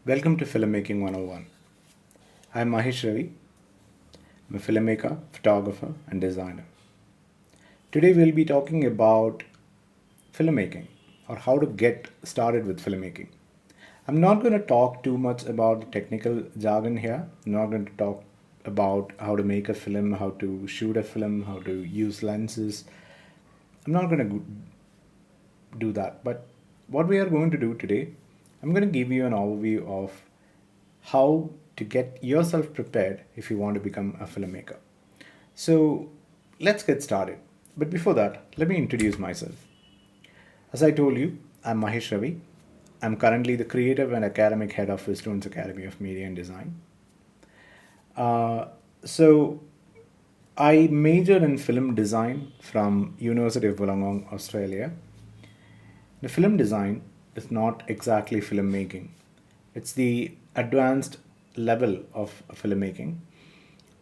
Welcome to Filmmaking 101. I'm Mahesh Ravi. I'm a filmmaker, photographer, and designer. Today we'll be talking about filmmaking or how to get started with filmmaking. I'm not going to talk too much about the technical jargon here. I'm not going to talk about how to make a film, how to shoot a film, how to use lenses. I'm not going to do that. But what we are going to do today, I'm going to give you an overview of how to get yourself prepared if you want to become a filmmaker. So let's get started. But before that, let me introduce myself. As I told you, I'm Mahesh Ravi. I'm currently the creative and academic head of the Students Academy of Media and Design. Uh, so I majored in film design from University of Wollongong, Australia. The film design is not exactly filmmaking. It's the advanced level of filmmaking.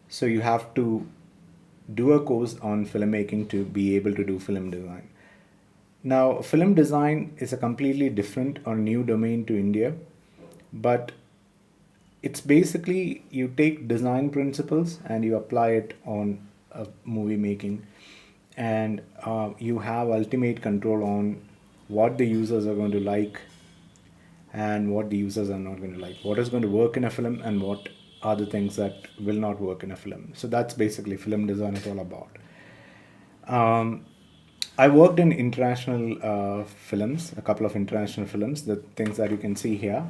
So you have to do a course on filmmaking to be able to do film design. Now, film design is a completely different or new domain to India, but it's basically you take design principles and you apply it on movie making, and you have ultimate control on what the users are going to like and what the users are not going to like, what is going to work in a film and what are the things that will not work in a film. So that's basically film design is all about. um, I worked in international films, a couple of international films, the things that you can see here.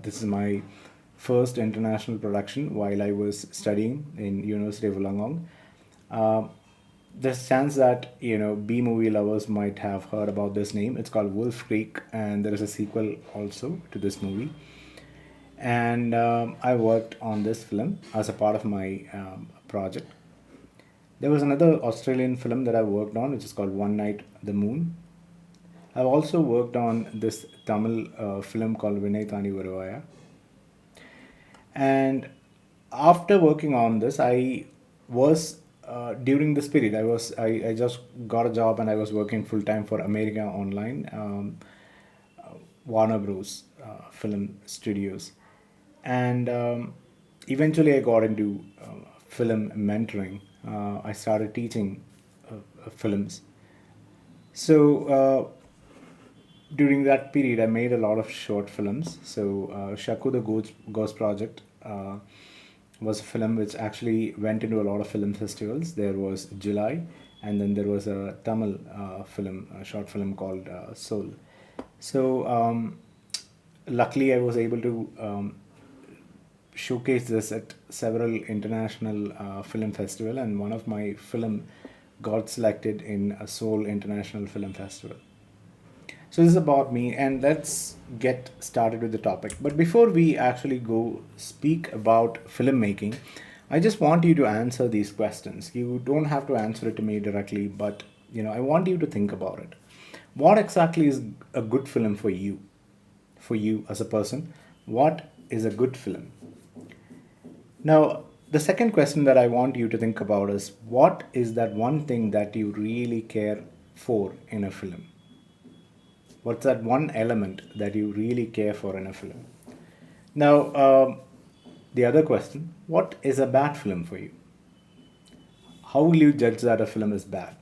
This is my first international production while I was studying in University of Wollongong. Uh, there's a chance that B movie lovers might have heard about this name. It's called Wolf Creek, and there is a sequel also to this movie. And I worked on this film as a part of my project. There was another Australian film that I worked on, which is called One Night the Moon. I've also worked on this Tamil film called Vinay Thani Varuvaya. And after working on this, I was during this period, I just got a job and I was working full time for America Online, Warner Bros. Film studios, and eventually I got into film mentoring. I started teaching films. So during that period, I made a lot of short films. So Shaku the Ghost Project was a film which actually went into a lot of film festivals. There was July, and then there was a Tamil film, a short film called Soul. So luckily, I was able to showcase this at several international film festival, and one of my film got selected in a Seoul International Film Festival. So this is about me, and let's get started with the topic. But before we actually go speak about filmmaking, I just want you to answer these questions. You don't have to answer it to me directly, but I want you to think about it. What exactly is a good film for you? For you as a person, what is a good film? Now, the second question that I want you to think about is what is that one thing that you really care for in a film? What's that one element that you really care for in a film? Now, the other question, what is a bad film for you? How will you judge that a film is bad?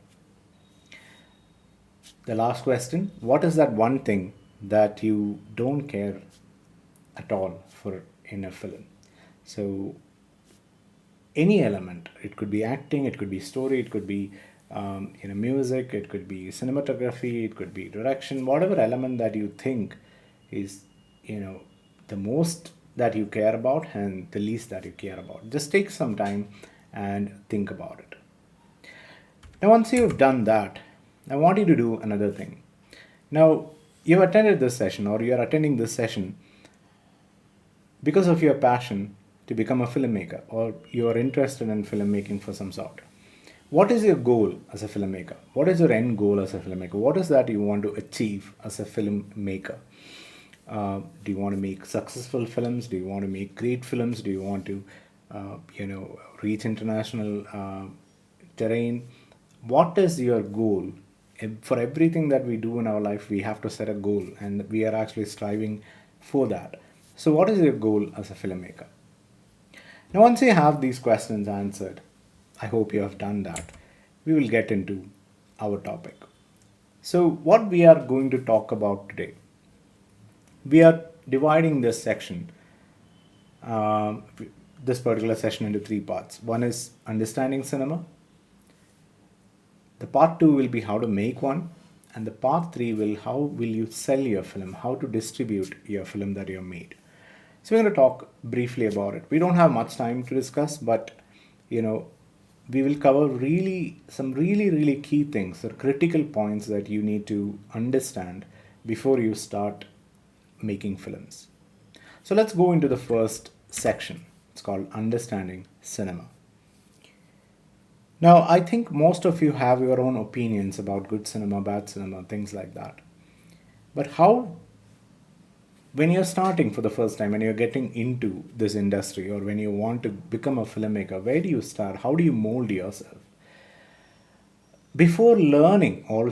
The last question, what is that one thing that you don't care at all for in a film? So, any element, it could be acting, it could be story, it could be music, it could be cinematography, it could be direction, whatever element that you think is the most that you care about and the least that you care about. Just take some time and think about it. Now, once you've done that, I want you to do another thing. Now, you've attended this session or you're attending this session because of your passion to become a filmmaker or you are interested in filmmaking for some sort. What is your goal as a filmmaker? What is your end goal as a filmmaker? What is that you want to achieve as a filmmaker? Do you want to make successful films? Do you want to make great films? Do you want to, reach international terrain? What is your goal? For everything that we do in our life, we have to set a goal, and we are actually striving for that. So, what is your goal as a filmmaker? Now, once you have these questions answered, I hope you have done that, we will get into our topic. So, what we are going to talk about today, we are dividing this section, um, this particular session, into three parts. One is understanding cinema, the part two will be how to make one, and the part three will how will you sell your film, how to distribute your film that you have made. So we're going to talk briefly about it. We don't have much time to discuss, but you know, we will cover some really key things or critical points that you need to understand before you start making films. So let's go into the first section. It's called understanding cinema. Now, I think most of you have your own opinions about good cinema, bad cinema, things like that. But how, when you're starting for the first time, when you're getting into this industry, or when you want to become a filmmaker, where do you start? How do you mold yourself? Before learning or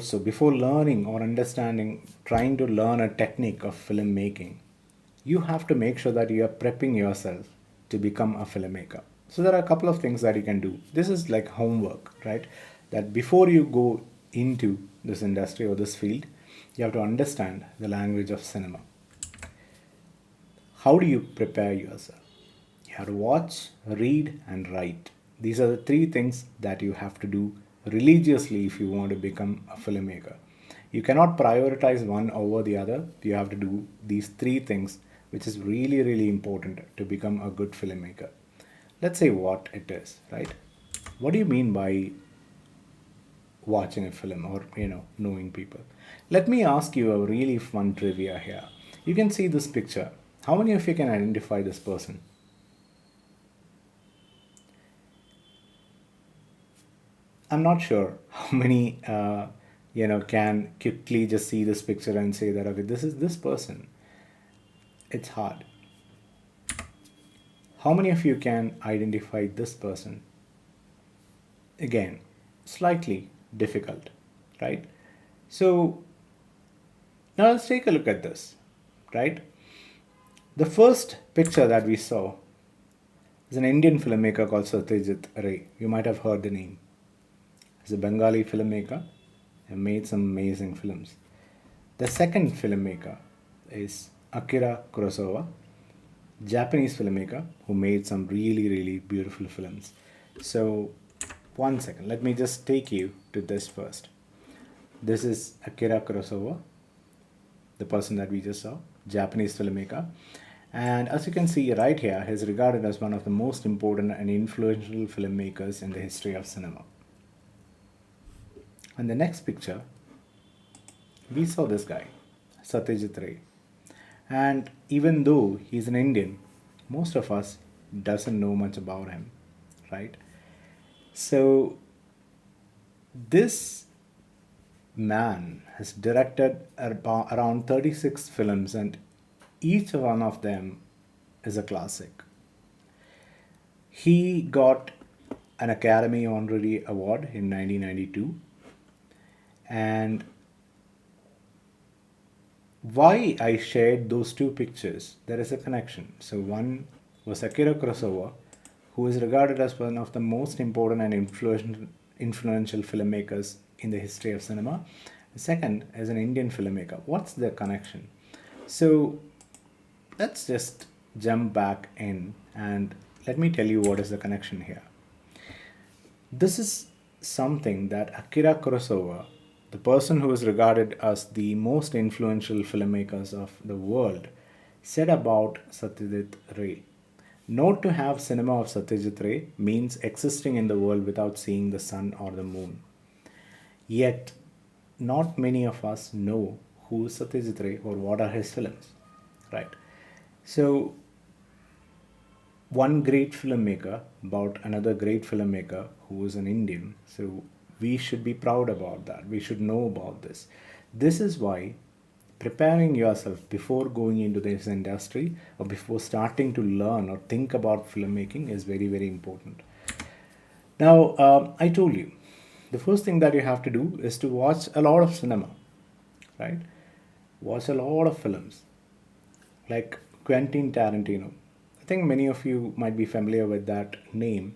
understanding, trying to learn a technique of filmmaking, you have to make sure that you are prepping yourself to become a filmmaker. So there are a couple of things that you can do. This is like homework, right? That before you go into this industry or this field, you have to understand the language of cinema. How do you prepare yourself? You have to watch, read, and write. These are the three things that you have to do religiously if you want to become a filmmaker. You cannot prioritize one over the other. You have to do these three things, which is really important to become a good filmmaker. Let's say what it is, right? What do you mean by watching a film or knowing people? Let me ask you a really fun trivia here. You can see this picture. How many of you can identify this person? I'm not sure how many can quickly just see this picture and say that, okay, this is this person. It's hard. How many of you can identify this person? Again, slightly difficult, right? So now let's take a look at this, right? The first picture that we saw is an Indian filmmaker called Satyajit Ray. You might have heard the name. He's a Bengali filmmaker and made some amazing films. The second filmmaker is Akira Kurosawa, Japanese filmmaker who made some really beautiful films. So, one second, let me just take you to this first. This is Akira Kurosawa, the person that we just saw, Japanese filmmaker. And as you can see right here, he is regarded as one of the most important and influential filmmakers in the history of cinema. And the next picture, we saw this guy, Satyajit Ray. And even though he's an Indian, most of us doesn't know much about him, right? So this man has directed around 36 films, and each one of them is a classic. He got an Academy Honorary Award in 1992. And why I shared those two pictures, there is a connection. So one was Akira Kurosawa, who is regarded as one of the most important and influential filmmakers in the history of cinema. The second is an Indian filmmaker. What's the connection? So let's just jump back in and let me tell you what is the connection here. This is something that Akira Kurosawa, the person who is regarded as the most influential filmmakers of the world, said about Satyajit Ray. Not to have cinema of Satyajit Ray means existing in the world without seeing the sun or the moon. Yet, not many of us know who is Satyajit Ray or what are his films, right? So, one great filmmaker about another great filmmaker who is an Indian. So, we should be proud about that. We should know about this. This is why preparing yourself before going into this industry or before starting to learn or think about filmmaking is very important. Now, I told you, the first thing that you have to do is to watch a lot of cinema, right? Watch a lot of films. Like Quentin Tarantino. I think many of you might be familiar with that name.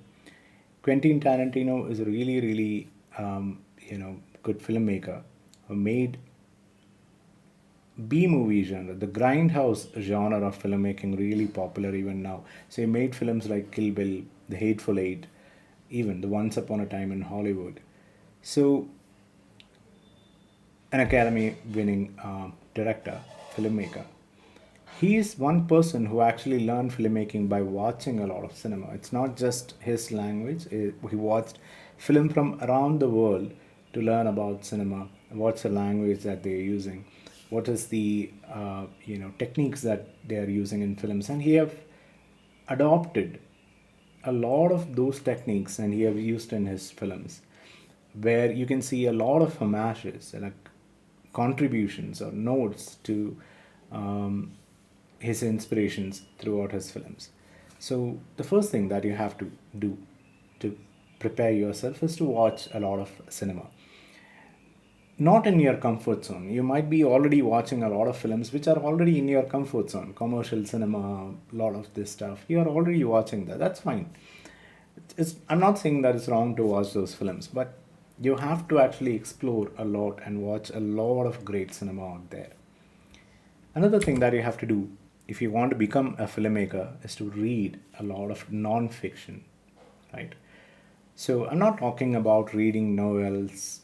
Quentin Tarantino is a really, really, good filmmaker who made B movie genre, the grindhouse genre of filmmaking, really popular even now. So he made films like Kill Bill, The Hateful Eight, even The Once Upon a Time in Hollywood. So an Academy winning director, filmmaker. He is one person who actually learned filmmaking by watching a lot of cinema. It's not just his language. He watched film from around the world to learn about cinema. What's the language that they're using? What is the techniques that they are using in films? And he have adopted a lot of those techniques and he have used in his films, where you can see a lot of homages, like contributions or notes to his inspirations throughout his films. So the first thing that you have to do to prepare yourself is to watch a lot of cinema. Not in your comfort zone. You might be already watching a lot of films which are already in your comfort zone. Commercial cinema, a lot of this stuff. You are already watching that. That's fine. I'm not saying that it's wrong to watch those films, but you have to actually explore a lot and watch a lot of great cinema out there. Another thing that you have to do if you want to become a filmmaker is to read a lot of non-fiction, right? So I'm not talking about reading novels,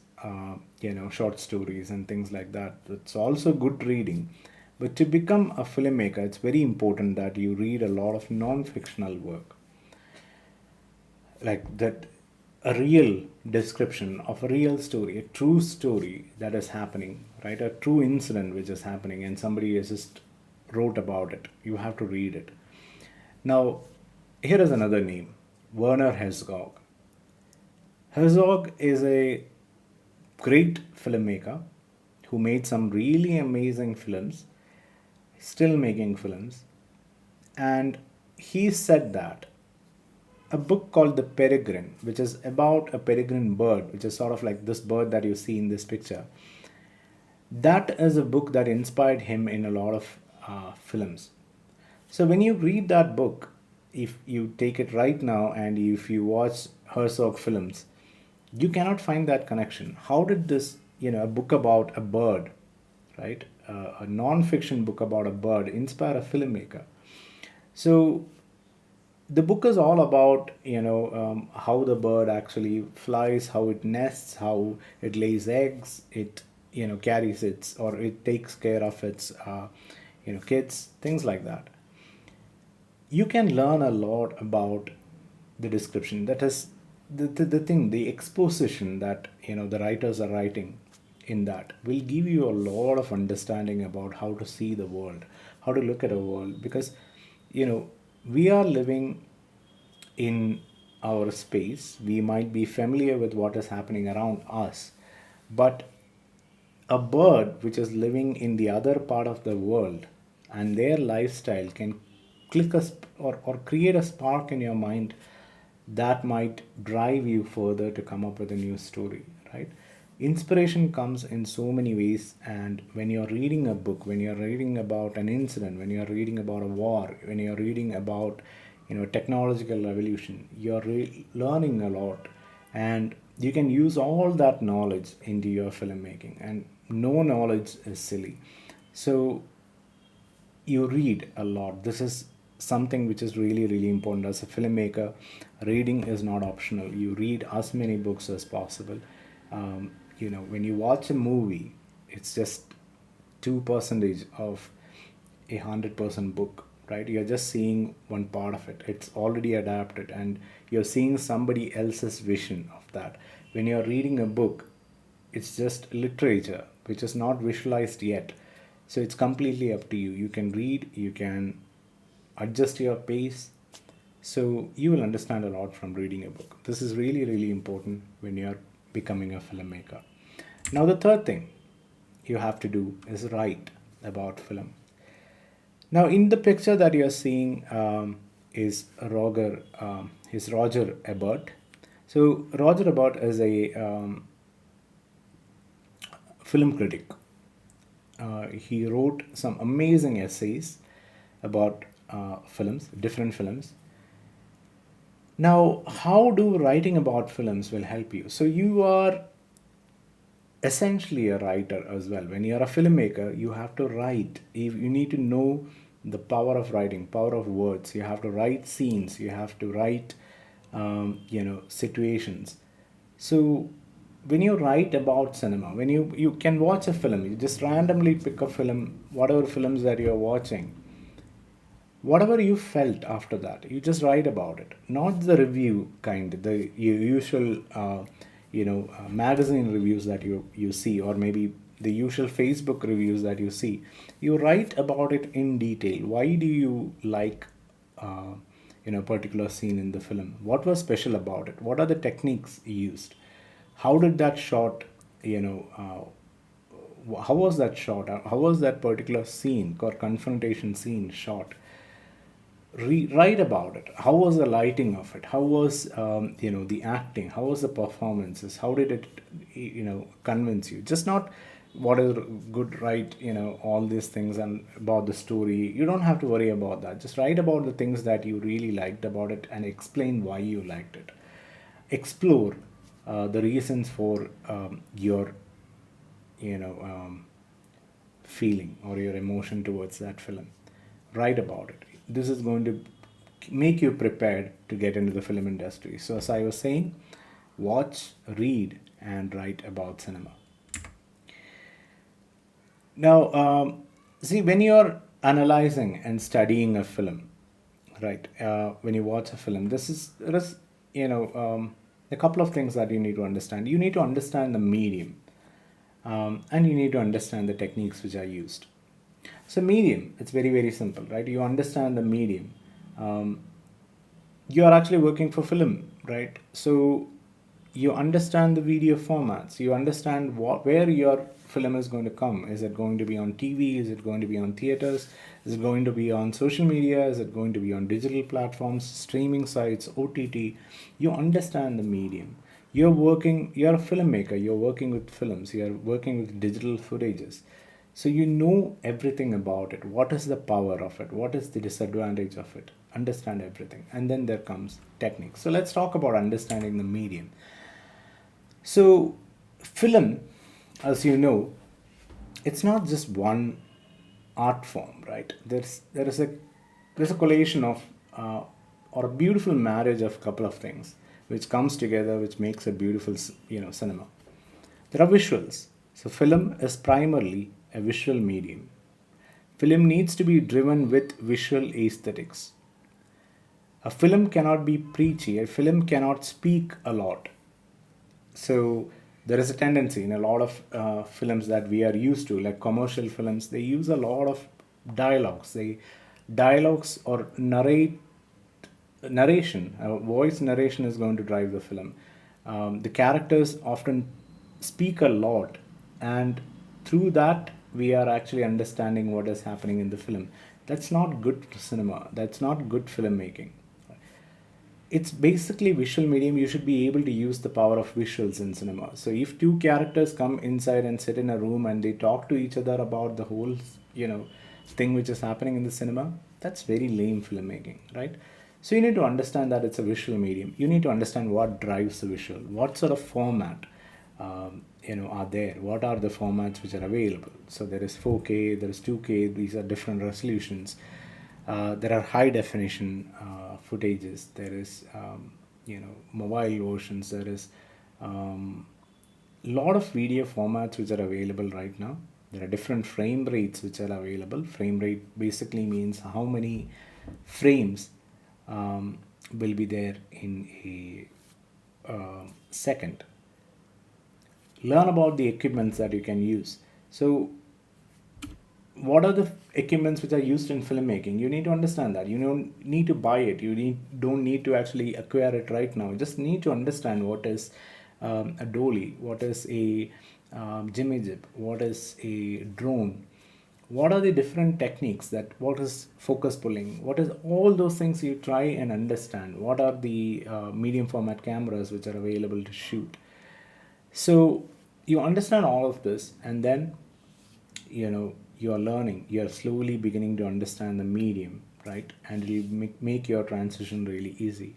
short stories and things like that. It's also good reading. But to become a filmmaker, it's very important that you read a lot of non-fictional work. Like that, a real description of a real story, a true story that is happening, right? A true incident which is happening, and somebody has just wrote about it. You have to read it. Now, here is another name, Werner Herzog. Herzog is a great filmmaker who made some really amazing films, still making films, and he said that a book called The Peregrine, which is about a peregrine bird, which is sort of like this bird that you see in this picture. That is a book that inspired him in a lot of films. So when you read that book, if you take it right now and if you watch Herzog films, you cannot find that connection. How did this, a book about a bird, right? A non-fiction book about a bird inspire a filmmaker? So the book is all about how the bird actually flies, how it nests, how it lays eggs, it carries its, or it takes care of its kids, things like that. You can learn a lot about the description, that is the thing, the exposition that the writers are writing in that will give you a lot of understanding about how to see the world, how to look at a world, because we are living in our space. We might be familiar with what is happening around us, but a bird which is living in the other part of the world and their lifestyle can click or create a spark in your mind that might drive you further to come up with a new story, right? Inspiration comes in so many ways, and when you're reading a book, when you're reading about an incident, when you're reading about a war, when you're reading about technological revolution, you're learning a lot, and you can use all that knowledge into your filmmaking, and no knowledge is silly. So you read a lot. This is something which is really, really important. As a filmmaker, reading is not optional. You read as many books as possible. When you watch a movie, it's just 2% of 100% book, right? You're just seeing one part of it. It's already adapted, and you're seeing somebody else's vision of that. When you're reading a book, it's just literature which is not visualized yet. So it's completely up to you. You can read, you can adjust your pace, so you will understand a lot from reading a book. This is really, really important when you're becoming a filmmaker. Now, the third thing you have to do is write about film. Now, in the picture that you're seeing is Roger Ebert. So Roger Ebert is a film critic. He wrote some amazing essays. about films, different films. Now, how do writing about films will help you? So you are essentially a writer as well. When you're a filmmaker, you have to write. You need to know the power of writing, power of words. You have to write scenes. You have to write, situations. So when you write about cinema, when you can watch a film, you just randomly pick a film, whatever films that you're watching, whatever you felt after that, you just write about it, not the review kind, the usual magazine reviews that you see, or maybe the usual Facebook reviews that you see. You write about it in detail. Why do you like particular scene in the film? What was special about it? What are the techniques used? How did that shot, how was that shot? How was that particular scene or confrontation scene shot? Write about it. How was the lighting of it? How was the acting? How was the performances? How did it convince you? Just not what is good, right? All these things and about the story. You don't have to worry about that. Just write about the things that you really liked about it and explain why you liked it. Explore the reasons for your feeling or your emotion towards that film. Write about it. This is going to make you prepared to get into the film industry. So, as I was saying, watch, read, and write about cinema. Now, see, when you're analyzing and studying a film, right? When you watch a film, there is a couple of things that you need to understand. You need to understand the medium, and you need to understand the techniques which are used. So medium, it's very, very simple, right? You understand the medium. You are actually working for film, right? So you understand the video formats. You understand where your film is going to come. Is it going to be on TV? Is it going to be on theaters? Is it going to be on social media? Is it going to be on digital platforms, streaming sites, OTT? You understand the medium. You're a filmmaker, you're working with films, you're working with digital footages. So you know everything about it. What is the power of it? What is the disadvantage of it? Understand everything. And then there comes technique. So let's talk about understanding the medium. So film, as you know, it's not just one art form, right? There's a collation of or a beautiful marriage of a couple of things which comes together, which makes a beautiful cinema. There are visuals. So film is primarily a visual medium. Film needs to be driven with visual aesthetics. A film cannot be preachy. A film cannot speak a lot. So there is a tendency in a lot of films that we are used to, like commercial films, they use a lot of dialogues. Dialogues or narration, voice narration is going to drive the film. The characters often speak a lot, and through that we are actually understanding what is happening in the film. That's not good cinema. That's not good filmmaking. It's basically visual medium. You should be able to use the power of visuals in cinema. So if two characters come inside and sit in a room and they talk to each other about the whole thing which is happening in the cinema, that's very lame filmmaking, right? So you need to understand that it's a visual medium. You need to understand what drives the visual, what sort of format are there, what are the formats which are available. So there is 4K, there is 2K, these are different resolutions. There are high definition footages. There is mobile versions. There is lot of video formats which are available right now. There are different frame rates which are available. Frame rate basically means how many frames will be there in a second. Learn about the equipments that you can use. So what are the equipments which are used in filmmaking? You need to understand that. You don't need to buy it. Don't need to actually acquire it right now. You just need to understand what is a dolly, what is a jib, what is a drone, what are the different techniques, that what is focus pulling, what is all those things. You try and understand what are the medium format cameras which are available to shoot. So you understand all of this, and then you're learning, you're slowly beginning to understand the medium, right? And it'll make your transition really easy.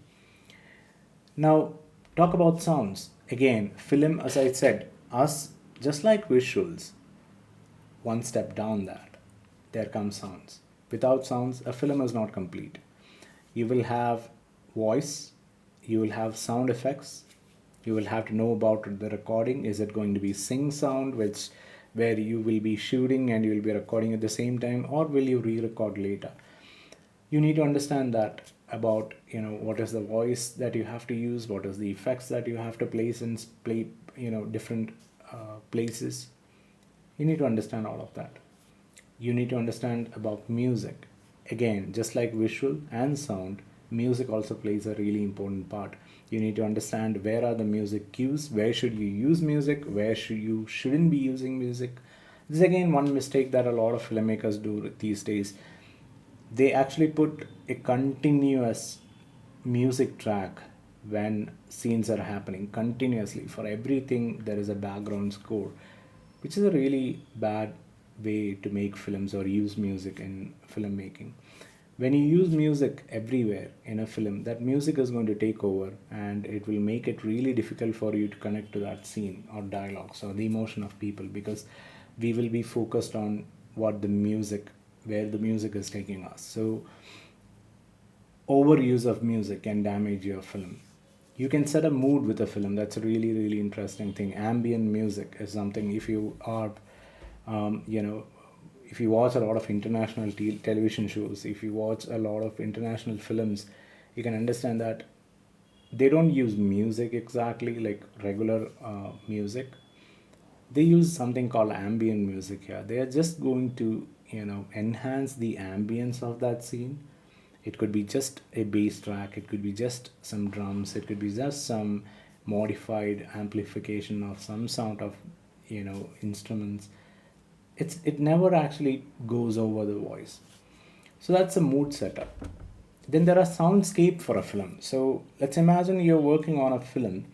Now, talk about sounds. Again, film, as I said, us just like visuals, one step down that, there comes sounds. Without sounds, a film is not complete. You will have voice, you will have sound effects, you will have to know about the recording. Is it going to be sing sound, which where you will be shooting and you will be recording at the same time, or will you re-record later? You need to understand that about, what is the voice that you have to use, what is the effects that you have to place in play, different places. You need to understand all of that. You need to understand about music. Again, just like visual and sound, music also plays a really important part. You need to understand where are the music cues, where should you use music, where you shouldn't be using music. This is again one mistake that a lot of filmmakers do these days. They actually put a continuous music track when scenes are happening continuously. For everything there is a background score, which is a really bad way to make films or use music in filmmaking. When you use music everywhere in a film, that music is going to take over and it will make it really difficult for you to connect to that scene or dialogues or the emotion of people, because we will be focused on what the music, where the music is taking us. So overuse of music can damage your film. You can set a mood with a film. That's a really, really interesting thing. Ambient music is something, if you are, you know, if you watch a lot of international television shows, if you watch a lot of international films, you can understand that they don't use music exactly like regular music. They use something called ambient music here. They are just going to, enhance the ambience of that scene. It could be just a bass track, it could be just some drums, it could be just some modified amplification of some sort of, instruments. It never actually goes over the voice. So that's a mood setup. Then there are soundscape for a film. So let's imagine you're working on a film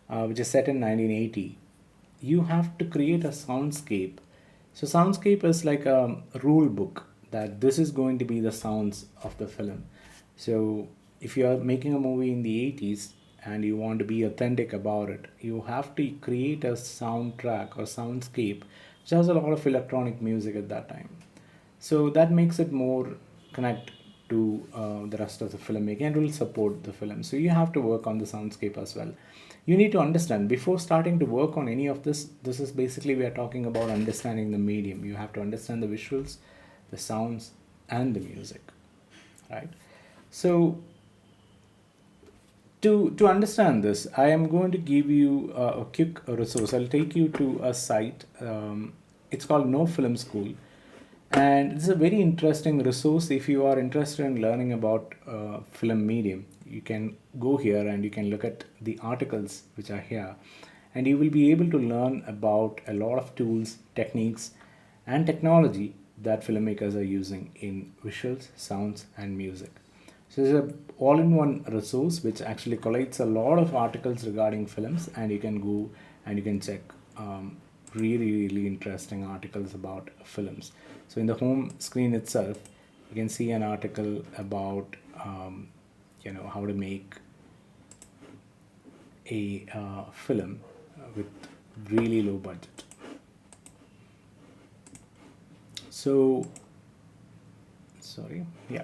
which is set in 1980. You have to create a soundscape. So soundscape is like a rule book that this is going to be the sounds of the film. So if you are making a movie in the 80s and you want to be authentic about it, you have to create a soundtrack or soundscape which has a lot of electronic music at that time. So that makes it more connect to the rest of the filmmaking and will support the film. So you have to work on the soundscape as well. You need to understand before starting to work on any of this. This is basically, we are talking about understanding the medium. You have to understand the visuals, the sounds, and the music, right? So to understand this, I am going to give you a quick resource. I'll take you to a site. It's called No Film School, and this is a very interesting resource. If you are interested in learning about film medium, you can go here and you can look at the articles which are here, and you will be able to learn about a lot of tools, techniques, and technology that filmmakers are using in visuals, sounds, and music. So it's a all-in-one resource which actually collates a lot of articles regarding films, and you can go and you can check really, really interesting articles about films. So in the home screen itself, you can see an article about how to make a film with really low budget. So sorry, yeah.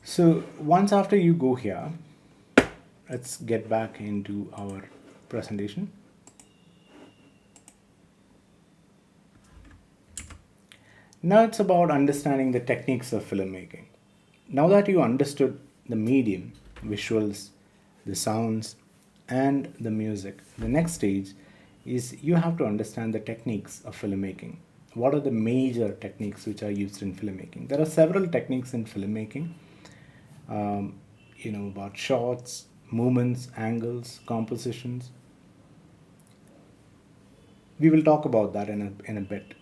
So once after you go here, let's get back into our presentation. Now it's about understanding the techniques of filmmaking. Now that you understood the medium, visuals, the sounds, and the music, the next stage is you have to understand the techniques of filmmaking. What are the major techniques which are used in filmmaking? There are several techniques in filmmaking. About shots, movements, angles, compositions. We will talk about that in a bit.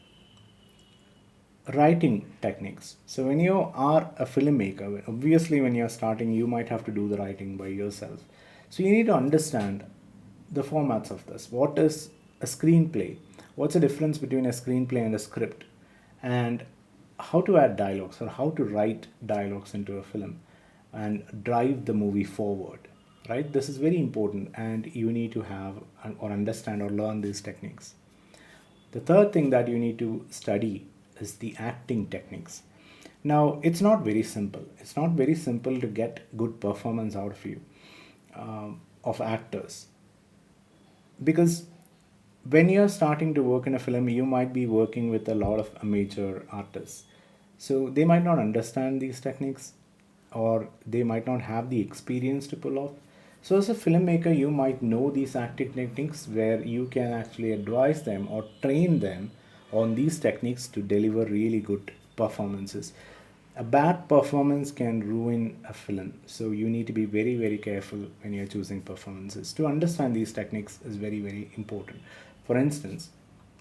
Writing techniques. So when you are a filmmaker, obviously when you're starting, you might have to do the writing by yourself. So you need to understand the formats of this. What is a screenplay? what's the difference between a screenplay and a script, and how to add dialogues or how to write dialogues into a film and drive the movie forward, right? This is very important, and you need to have or understand or learn these techniques. The third thing that you need to study is the acting techniques. Now, it's not very simple. It's not very simple to get good performance out of you, of actors, because when you're starting to work in a film, you might be working with a lot of amateur artists. So they might not understand these techniques, or they might not have the experience to pull off. So, as a filmmaker, you might know these acting techniques where you can actually advise them or train them on these techniques to deliver really good performances. A bad performance can ruin a film, so you need to be very, very careful when you're choosing performances. To understand these techniques is very, very important. For instance,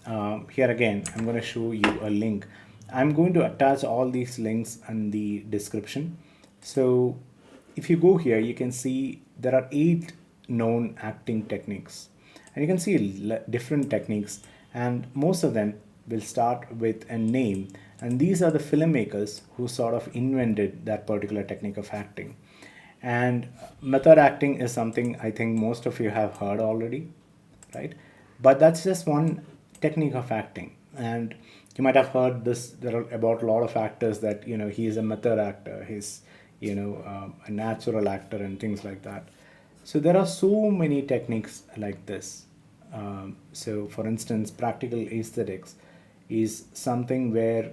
here again, I'm going to show you a link. I'm going to attach all these links in the description. So if you go here, you can see there are 8 known acting techniques, and you can see different techniques, and most of them will start with a name, and these are the filmmakers who sort of invented that particular technique of acting. And method acting is something I think most of you have heard already, right? But that's just one technique of acting. And you might have heard this there are about a lot of actors that, he is a method actor, he's, a natural actor, and things like that. So there are so many techniques like this. So for instance, practical aesthetics is something where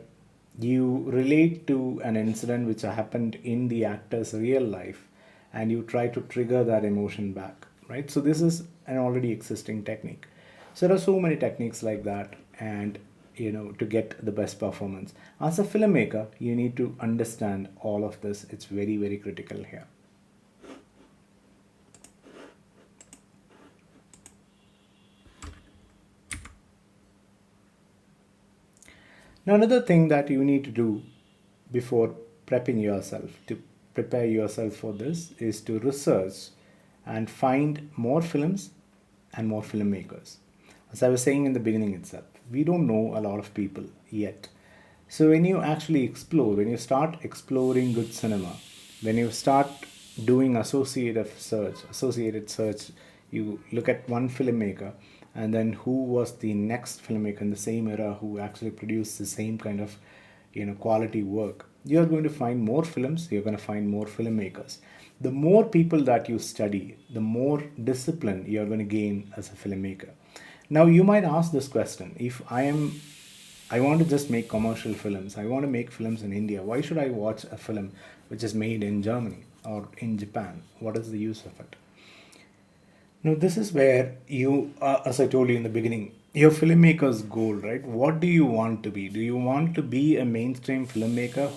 you relate to an incident which happened in the actor's real life, and you try to trigger that emotion back, right? So this is an already existing technique. So there are so many techniques like that, and to get the best performance as a filmmaker, you need to understand all of this. It's very, very critical here. Now, another thing that you need to do before prepping yourself to prepare yourself for this is to research and find more films and more filmmakers. As I was saying in the beginning itself, we don't know a lot of people yet. So when you actually explore, when you start exploring good cinema, when you start doing associated search, you look at one filmmaker and then who was the next filmmaker in the same era who actually produced the same kind of quality work. You're going to find more films, you're going to find more filmmakers. The more people that you study, the more discipline you're going to gain as a filmmaker. Now you might ask this question: if I want to just make commercial films, I want to make films in India, why should I watch a film which is made in Germany or in Japan? What is the use of it? Now, this is where as I told you in the beginning, your filmmaker's goal, right? What do you want to be? Do you want to be a mainstream filmmaker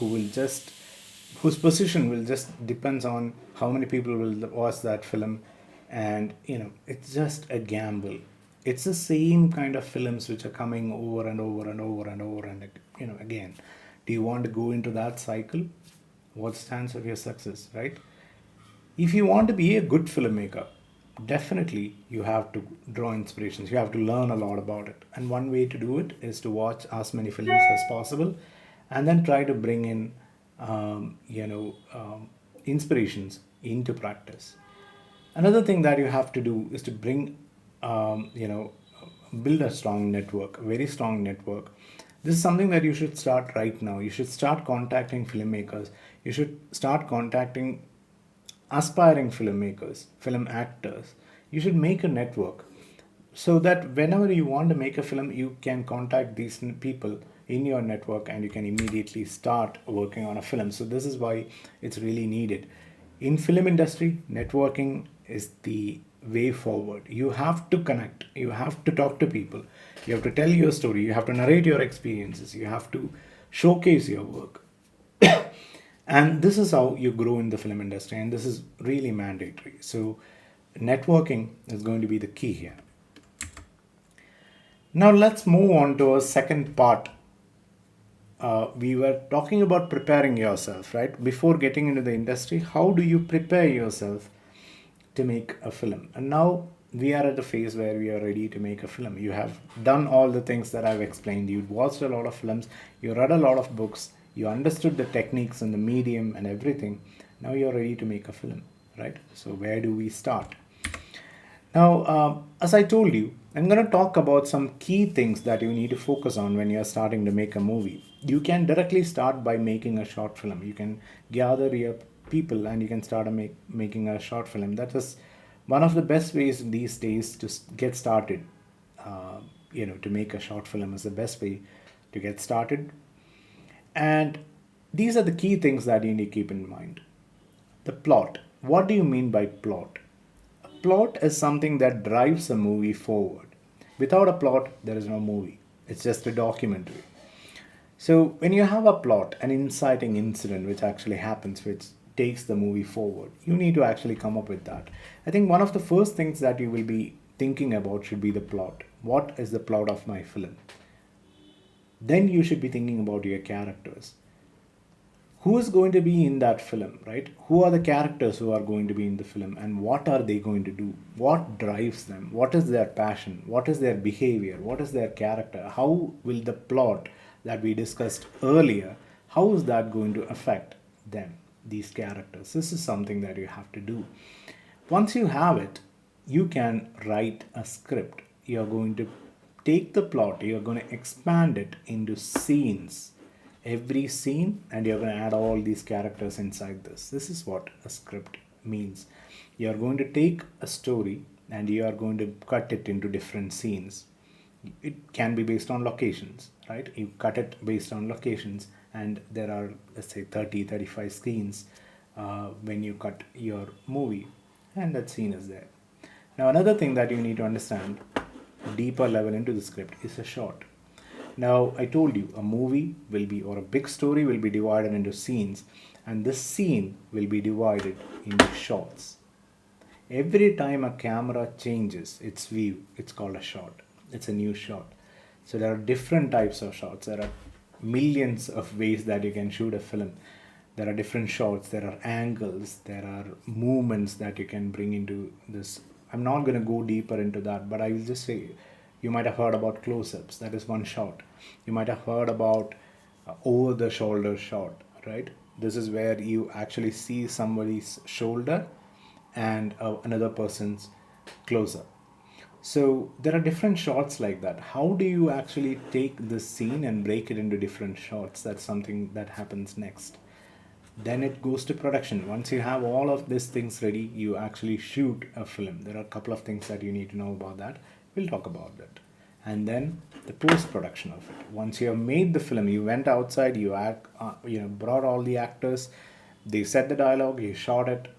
whose position will just depends on how many people will watch that film, and it's just a gamble. It's the same kind of films which are coming over and over and over and over and again. Do you want to go into that cycle? What's the chance of your success, right? If you want to be a good filmmaker, definitely you have to draw inspirations. You have to learn a lot about it. And one way to do it is to watch as many films as possible and then try to bring in, inspirations into practice. Another thing that you have to do is to build a strong network, a very strong network. This is something that you should start right now. You should start contacting filmmakers. You should start contacting aspiring filmmakers, film actors. You should make a network so that whenever you want to make a film, you can contact these people in your network and you can immediately start working on a film. So this is why it's really needed. In film industry, networking is the way forward. You have to connect, you have to talk to people, you have to tell your story, you have to narrate your experiences, you have to showcase your work. And this is how you grow in the film industry, and this is really mandatory. So networking is going to be the key here. Now let's move on to a second part. We were talking about preparing yourself, right? Before getting into the industry, how do you prepare yourself to make a film? And now we are at the phase where we are ready to make a film. You have done all the things that I've explained. You watched a lot of films, you read a lot of books, you understood the techniques and the medium and everything. Now you're ready to make a film, right? So where do we start? Now, as I told you, I'm going to talk about some key things that you need to focus on when you're starting to make a movie. You can directly start by making a short film. You can gather your people and you can start making a short film. That is one of the best ways these days to get started. To make a short film is the best way to get started. And these are the key things that you need to keep in mind. The plot. What do you mean by plot? A plot is something that drives a movie forward. Without a plot, there is no movie. It's just a documentary. So when you have a plot, an inciting incident which actually happens, which takes the movie forward, you need to actually come up with that. I think one of the first things that you will be thinking about should be the plot. What is the plot of my film? Then you should be thinking about your characters. Who is going to be in that film, right? Who are the characters who are going to be in the film and what are they going to do? What drives them? What is their passion? What is their behavior? What is their character? How will the plot that we discussed earlier, how is that going to affect them, these characters? This is something that you have to do. Once you have it, you can write a script. You're going to take the plot, you're going to expand it into scenes, every scene, and you're going to add all these characters inside this. This is what a script means. You're going to take a story and you are going to cut it into different scenes. It can be based on locations, right? You cut it based on locations, and there are, let's say, 35 scenes when you cut your movie, and that scene is there. Now, another thing that you need to understand, deeper level into the script, is a short. Now, I told you a movie will be, or a big story will be divided into scenes, and this scene will be divided into shots. Every time a camera changes its view, it's called a shot. It's a new shot. So there are different types of shots. There are millions of ways that you can shoot a film. There are different shots, there are angles, there are movements that you can bring into this. I'm not going to go deeper into that, but I will just say you might have heard about close-ups. That is one shot. You might have heard about over the shoulder shot, right? This is where you actually see somebody's shoulder and another person's close-up. So there are different shots like that. How do you actually take this scene and break it into different shots? That's something that happens next. Then it goes to production. Once you have all of these things ready, you actually shoot a film. There are a couple of things that you need to know about that. We'll talk about that. And then the post-production of it. Once you have made the film, you went outside, brought all the actors, they said the dialogue, you shot it.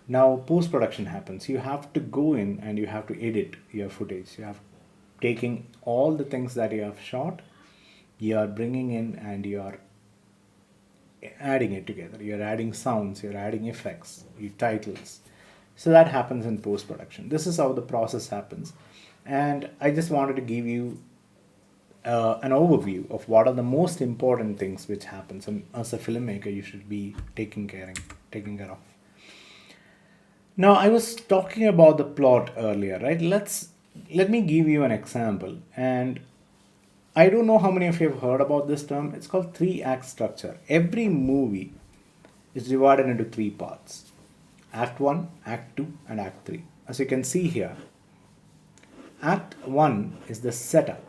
Now post-production happens. You have to go in and you have to edit your footage. You have taking all the things that you have shot, you are bringing in and you are adding it together. You're adding sounds, you're adding effects, your titles. So that happens in post-production. This is how the process happens. And I just wanted to give you an overview of what are the most important things which happens. And as a filmmaker, you should be taking care of. Now, I was talking about the plot earlier, right? Let me give you an example. And I don't know how many of you have heard about this term. It's called 3-act structure. Every movie is divided into 3 parts: Act 1, Act 2, and Act 3. As you can see here, Act 1 is the setup.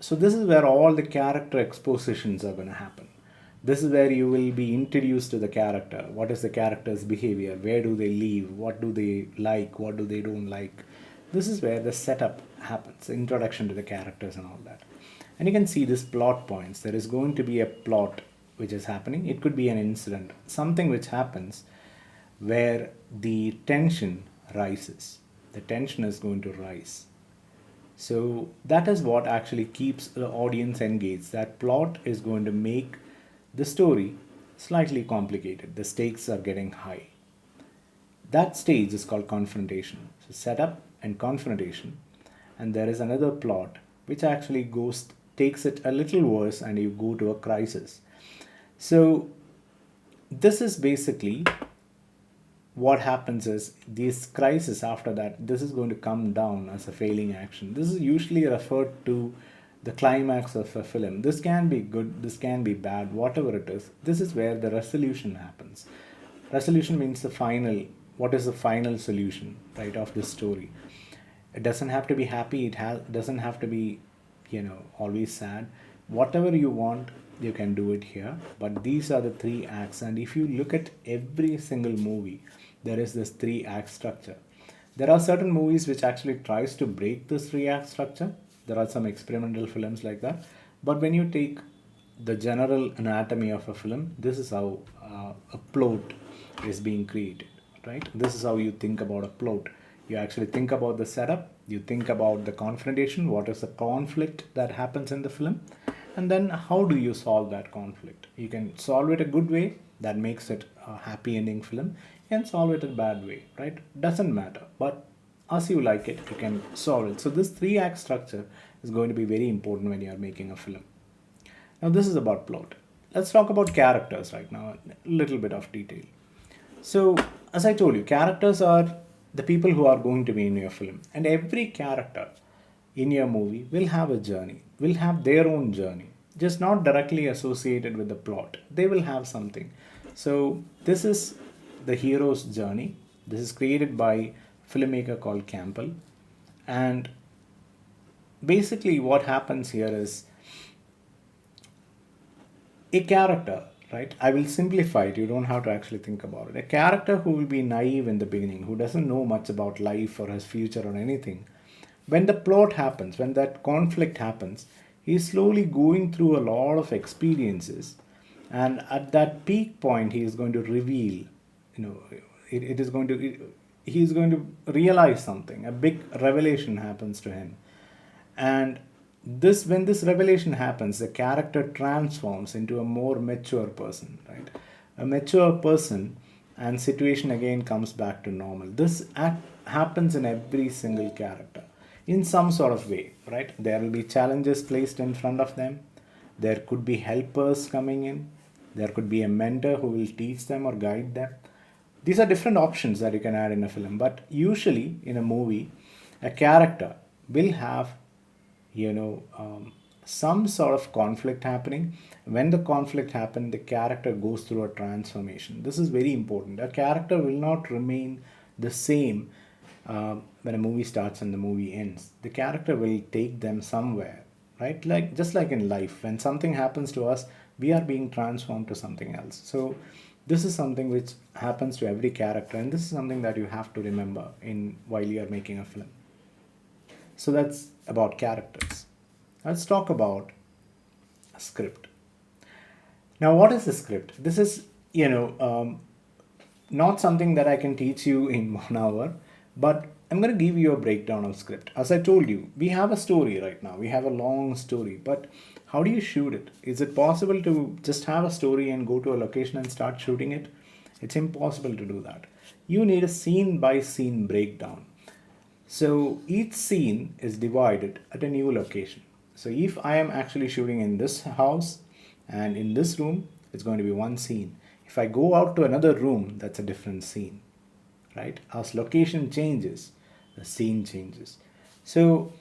So this is where all the character expositions are going to happen. This is where you will be introduced to the character. What is the character's behavior? Where do they live? What do they like? What do they don't like? This is where the setup happens, introduction to the characters and all that. And you can see this plot points. There is going to be a plot which is happening. It could be an incident, something which happens where the tension rises. The tension is going to rise. So that is what actually keeps the audience engaged. That plot is going to make the story slightly complicated. The stakes are getting high. That stage is called confrontation. So setup and confrontation. And there is another plot which actually takes it a little worse and you go to a crisis. So this is basically what happens is this crisis after that, this is going to come down as a failing action. This is usually referred to the climax of a film. This can be good, this can be bad, whatever it is. This is where the resolution happens. Resolution means the final, what is the final solution, right, of this story. It doesn't have to be happy, doesn't have to be, always sad. Whatever you want, you can do it here. But these are the three acts, and if you look at every single movie, there is this three act structure. There are certain movies which actually tries to break this three act structure. There are some experimental films like that. But when you take the general anatomy of a film, this is how a plot is being created, right? This is how you think about a plot. You actually think about the setup, you think about the confrontation, what is the conflict that happens in the film, and then how do you solve that conflict. You can solve it a good way that makes it a happy ending film. You can solve it a bad way, right? Doesn't matter, but as you like it, you can solve it. So this three act structure is going to be very important when you are making a film. Now this is about plot. Let's talk about characters right now, a little bit of detail. So, as I told you, characters are the people who are going to be in your film, and every character in your movie will have a journey, will have their own journey, just not directly associated with the plot. They will have something. So, this is the hero's journey. This is created by a filmmaker called Campbell, and basically, what happens here is a character, right? I will simplify it. You don't have to actually think about it. A character who will be naive in the beginning, who doesn't know much about life or his future or anything. When the plot happens, when that conflict happens, he's slowly going through a lot of experiences. And at that peak point, he is going to reveal, it is going to, he is going to realize something. A big revelation happens to him. And this when this revelation happens, the character transforms into a more mature person, right? A mature person, and situation again comes back to normal. This act happens in every single character in some sort of way, right? There will be challenges placed in front of them. There could be helpers coming in. There could be a mentor who will teach them or guide them. These are different options that you can add in a film, but usually in a movie, a character will have some sort of conflict happening. When the conflict happens, the character goes through a transformation. This is very important. A character will not remain the same when a movie starts and the movie ends. The character will take them somewhere, right? Like just like in life, when something happens to us, we are being transformed to something else. So this is something which happens to every character, and this is something that you have to remember in while you are making a film. So that's about characters. Let's talk about a script. Now, what is a script? This is, not something that I can teach you in 1 hour, but I'm going to give you a breakdown of script. As I told you, we have a story right now. We have a long story, but how do you shoot it? Is it possible to just have a story and go to a location and start shooting it? It's impossible to do that. You need a scene by scene breakdown. So each scene is divided at a new location. So if I am actually shooting in this house and in this room, it's going to be one scene. If I go out to another room, that's a different scene, right? As location changes, the scene changes. So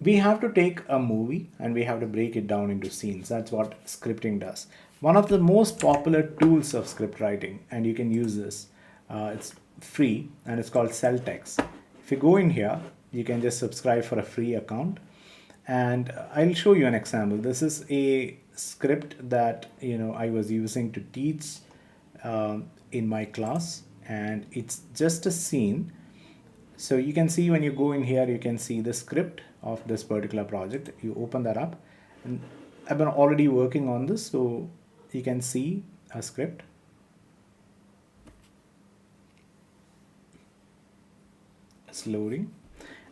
we have to take a movie and we have to break it down into scenes. That's what scripting does. One of the most popular tools of script writing, and you can use this, it's free and it's called Celtex. If you go in here, you can just subscribe for a free account, and I'll show you an example. This is a script that I was using to teach in my class, and it's just a scene. So you can see when you go in here, you can see the script of this particular project. You open that up, and I've been already working on this, so you can see a script. It's loading,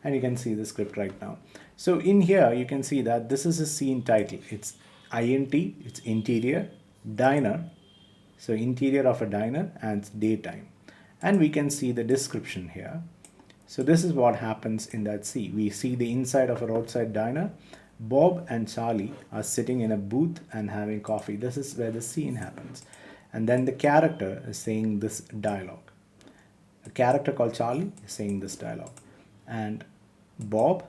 and you can see the script right now. So in here you can see that this is a scene title. It's INT, it's interior, diner. So interior of a diner, and it's daytime. And we can see the description here. So this is what happens in that scene. We see the inside of a roadside diner. Bob and Charlie are sitting in a booth and having coffee. This is where the scene happens. and then the character is saying this dialogue. A character called Charlie is saying this dialogue, and Bob,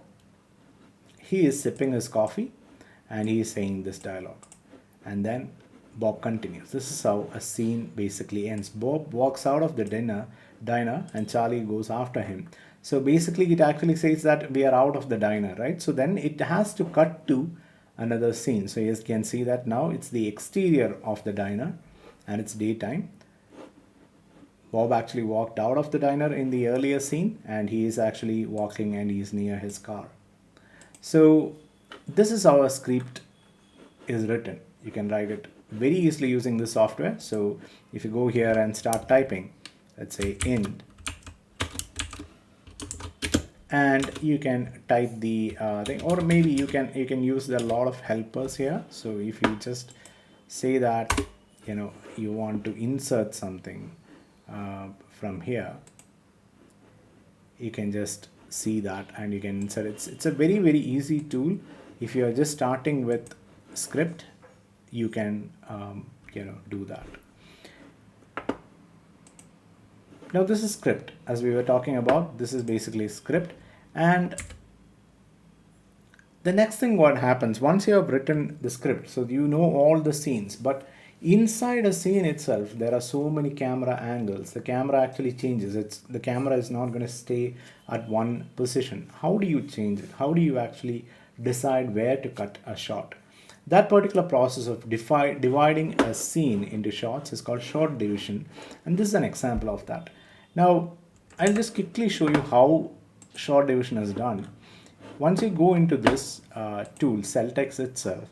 he is sipping his coffee and he is saying this dialogue. And then Bob continues. This is how a scene basically ends. Bob walks out of the diner and Charlie goes after him. So basically it actually says that we are out of the diner, right? So then it has to cut to another scene. So you can see that now it's the exterior of the diner and it's daytime. Bob actually walked out of the diner in the earlier scene and he is actually walking and he's near his car. So this is how a script is written. You can write it very easily using this software. So if you go here and start typing, let's say int, and you can type the thing, or maybe you can use a lot of helpers here. So if you just say that you want to insert something from here, you can just see that and you can insert it. It's a very easy tool. If you are just starting with script, you can do that. Now this is script, as we were talking about. This is basically script. And the next thing what happens once you have written the script, so you know all the scenes, but inside a scene itself there are so many camera angles. The camera actually changes. The camera is not going to stay at one position. How do you change it? How do you actually decide where to cut a shot? That particular process of dividing a scene into shots is called shot division, and this is an example of that. Now I'll just quickly show you how shot division is done. Once you go into this tool, Celtex itself,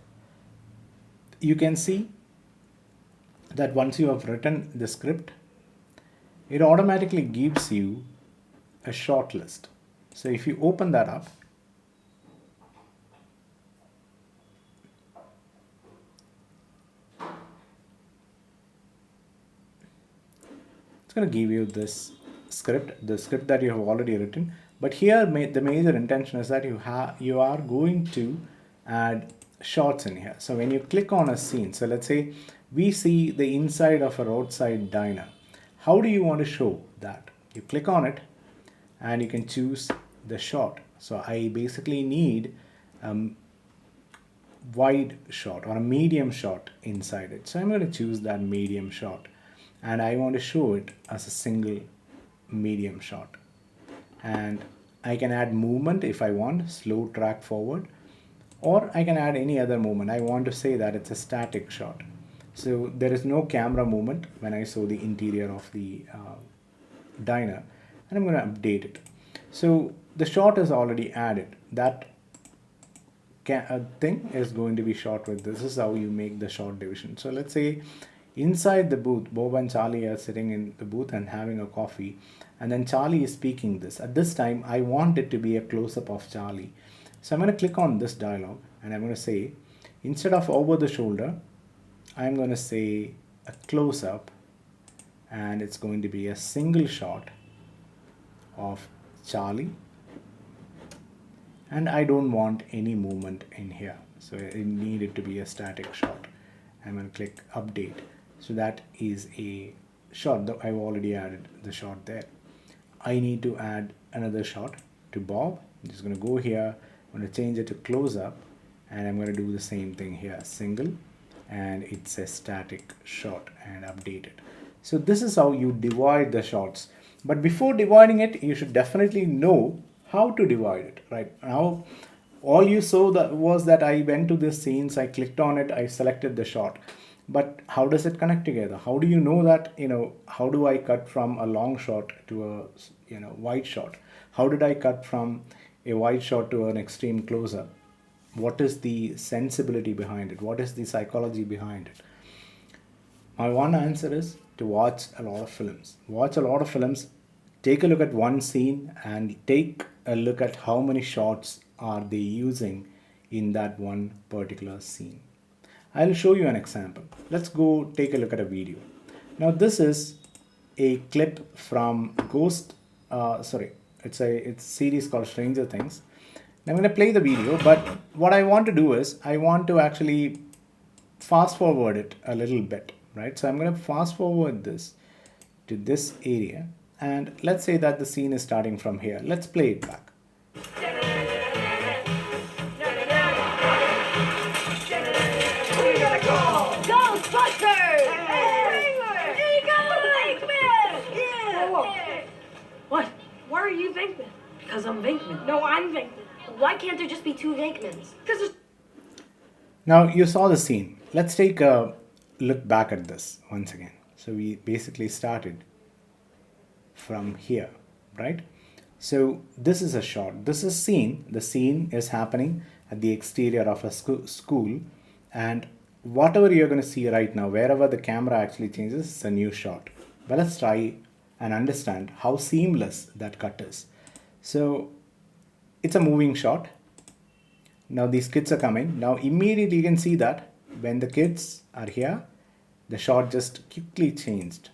you can see that once you have written the script, it automatically gives you a short list. So if you open that up, it's going to give you this script, the script that you have already written. But here the major intention is that you are going to add shots in here. So when you click on a scene, so let's say we see the inside of a roadside diner. How do you want to show that? You click on it and you can choose the shot. So I basically need a wide shot or a medium shot inside it. So I'm going to choose that medium shot and I want to show it as a single medium shot. And I can add movement if I want, slow track forward, or I can add any other movement. I want to say that it's a static shot. So there is no camera movement when I show the interior of the diner, and I'm going to update it. So the shot is already added. That thing is going to be shot with this. This is how you make the shot division. So let's say inside the booth, Bob and Charlie are sitting in the booth and having a coffee, and then Charlie is speaking this. At this time, I want it to be a close-up of Charlie. So I'm going to click on this dialogue and I'm going to say, instead of over the shoulder, I'm going to say a close-up, and it's going to be a single shot of Charlie. And I don't want any movement in here. So I need it to be a static shot. I'm going to click update. So that is a shot. Though I've already added the shot there. I need to add another shot to Bob. I'm just going to go here. I'm going to change it to close up, and I'm going to do the same thing here, single, and it's a static shot, and update it. So this is how you divide the shots. But before dividing it, you should definitely know how to divide it. Right now, all you saw was that I went to the scenes, I clicked on it, I selected the shot. But how does it connect together? How do you know that, how do I cut from a long shot to a, wide shot? How did I cut from a wide shot to an extreme close-up? What is the sensibility behind it? What is the psychology behind it? My one answer is to watch a lot of films. Watch a lot of films, take a look at one scene and take a look at how many shots are they using in that one particular scene. I'll show you an example. Let's go take a look at a video. Now this is a clip from it's a series called Stranger Things. Now I'm going to play the video, but what I want to do is I want to actually fast forward it a little bit, right? So I'm going to fast forward this to this area, and let's say that the scene is starting from here. Let's play it back. Ghostbusters! Hey! There you go! Venkman! Yeah! Whoa. What? Why are you Venkman? Because I'm Venkman. No, I'm Venkman. Why can't there just be two Venkmans? Because there's... Now you saw the scene. Let's take a look back at this once again. So we basically started from here, right? So this is a shot. This is scene. The scene is happening at the exterior of a school, and whatever you're going to see right now, wherever the camera actually changes, it's a new shot. But let's try and understand how seamless that cut is. So it's a moving shot. Now these kids are coming. Now immediately you can see that when the kids are here, the shot just quickly changed.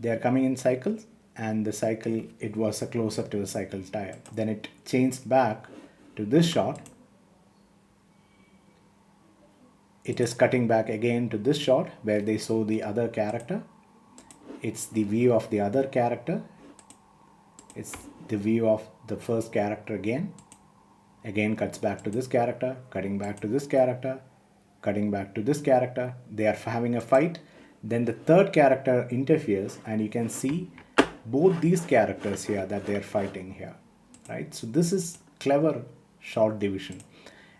They are coming in cycles, and the cycle, it was a close up to the cycle tire. Then it changed back to this shot. It is cutting back again to this shot where they saw the other character. It's the view of the other character. It's the view of the first character again. Again cuts back to this character, cutting back to this character, cutting back to this character. They are having a fight. Then the third character interferes, and you can see both these characters here that they are fighting here, right? So this is clever shot division.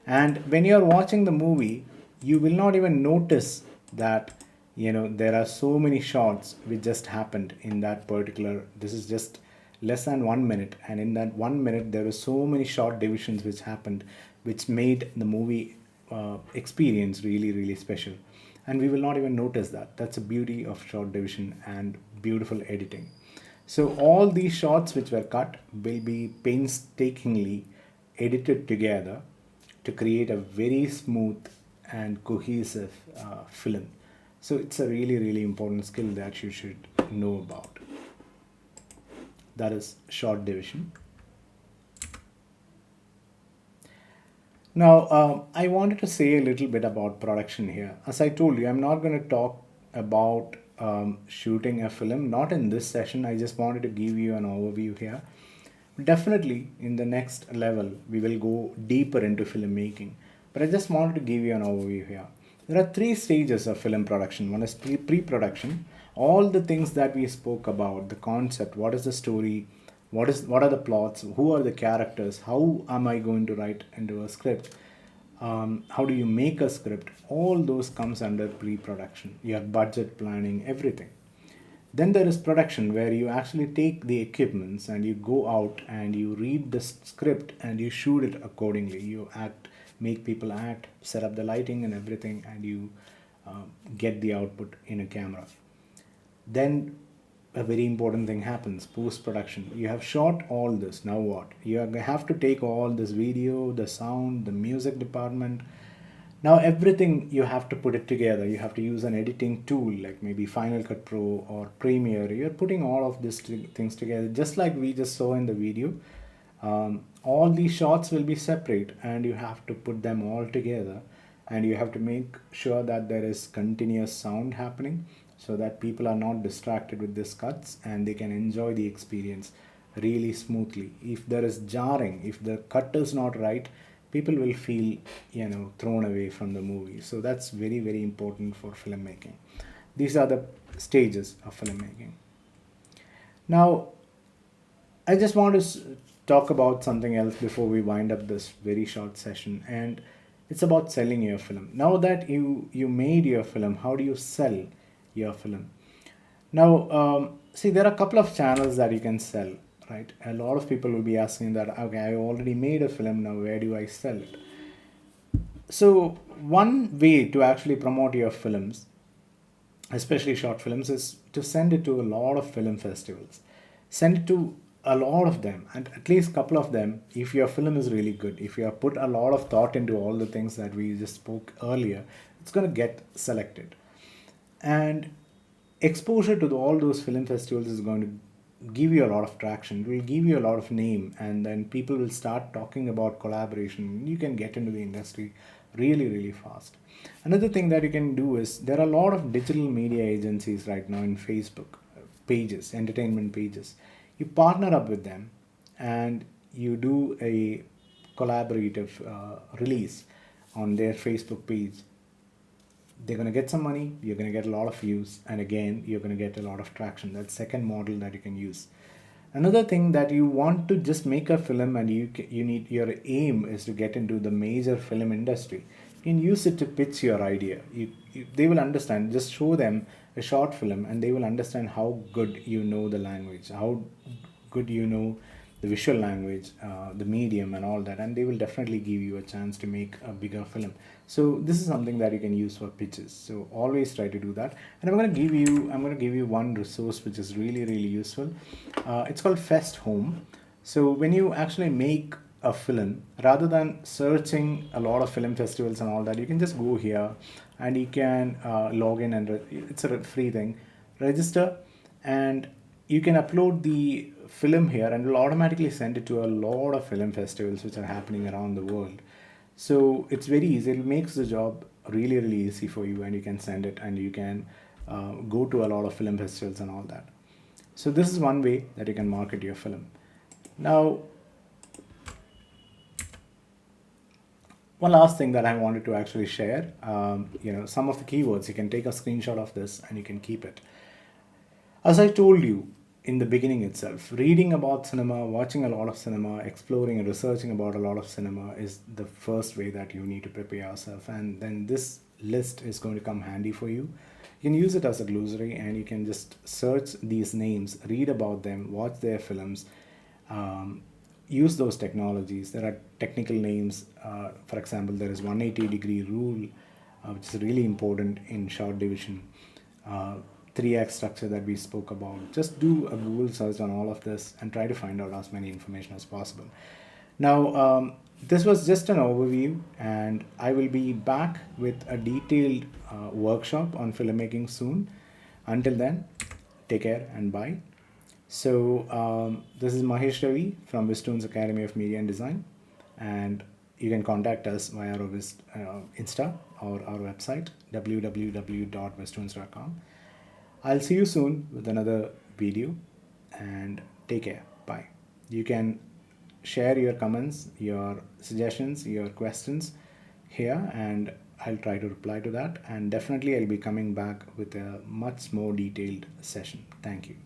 And when you are watching the movie, you will not even notice that there are so many shots which just happened in that particular. This is just less than 1 minute, and in that 1 minute there were so many short divisions which happened, which made the movie experience really, really special. And we will not even notice that. That's the beauty of short division and beautiful editing. So all these shots which were cut will be painstakingly edited together to create a very smooth and cohesive film. So it's a really, really important skill that you should know about. That is short division. Now, I wanted to say a little bit about production here. As I told you, I'm not going to talk about shooting a film, not in this session. I just wanted to give you an overview here. Definitely, in the next level, we will go deeper into filmmaking. But I just wanted to give you an overview here. There are 3 stages of film production. One is pre-production. All the things that we spoke about, the concept, what is the story, what are the plots, who are the characters, how am I going to write into a script, how do you make a script, all those comes under pre-production. Your budget planning, everything. Then there is production, where you actually take the equipments and you go out and you read the script and you shoot it accordingly. You act, make people act, set up the lighting and everything, and you get the output in a camera. Then a very important thing happens, post-production. You have shot all this. Now what? You have to take all this video, the sound, the music department. Now everything, you have to put it together. You have to use an editing tool like maybe Final Cut Pro or Premiere. You're putting all of these things together, just like we just saw in the video. All these shots will be separate, and you have to put them all together, and you have to make sure that there is continuous sound happening, so that people are not distracted with these cuts and they can enjoy the experience really smoothly. If there is jarring, if the cut is not right, people will feel thrown away from the movie. So that's very, very important for filmmaking. These are the stages of filmmaking. Now I just want to talk about something else before we wind up this very short session, and it's about selling your film. Now that you made your film, how do you sell your film? Now, see, there are a couple of channels that you can sell, right? A lot of people will be asking that, okay, I already made a film, now where do I sell it? So one way to actually promote your films, especially short films, is to send it to a lot of film festivals. Send it to a lot of them, and at least a couple of them. If your film is really good, if you have put a lot of thought into all the things that we just spoke earlier, it's going to get selected. And exposure to all those film festivals is going to give you a lot of traction. It will give you a lot of name, and then people will start talking about collaboration. You can get into the industry really, really fast. Another thing that you can do is there are a lot of digital media agencies right now in Facebook pages, entertainment pages. You partner up with them and you do a collaborative release on their Facebook page. They're going to get some money, you're going to get a lot of views, and again you're going to get a lot of traction. That's second model that you can use. Another thing that you want to just make a film, and you need, your aim is to get into the major film industry. You can use it to pitch your idea. They will understand. Just show them a short film and they will understand how good you know the language, how good you know the visual language, the medium, and all that, and they will definitely give you a chance to make a bigger film. So this is something that you can use for pitches. So always try to do that. And I'm going to give you one resource which is really, really useful. It's called Fest Home. So when you actually make a film, rather than searching a lot of film festivals and all that, you can just go here and you can log in, and it's a free thing. Register, and you can upload the film here and it'll automatically send it to a lot of film festivals which are happening around the world. So it's very easy. It makes the job really, really easy for you, and you can send it and you can go to a lot of film festivals and all that. So this is one way that you can market your film. Now, one last thing that I wanted to actually share, some of the keywords. You can take a screenshot of this and you can keep it. As I told you in the beginning itself, reading about cinema, watching a lot of cinema, exploring and researching about a lot of cinema is the first way that you need to prepare yourself. And then this list is going to come handy for you. You can use it as a glossary and you can just search these names, read about them, watch their films, use those technologies. There are technical names. For example, there is 180-degree rule, which is really important in short division. 3-act structure that we spoke about. Just do a Google search on all of this and try to find out as many information as possible. Now, this was just an overview, and I will be back with a detailed workshop on filmmaking soon. Until then, take care and bye. So, this is Mahesh Ravi from Vistoon's Academy of Media and Design, and you can contact us via our Insta or our website, www.vistoons.com. I'll see you soon with another video, and take care. Bye. You can share your comments, your suggestions, your questions here, and I'll try to reply to that. And definitely I'll be coming back with a much more detailed session. Thank you.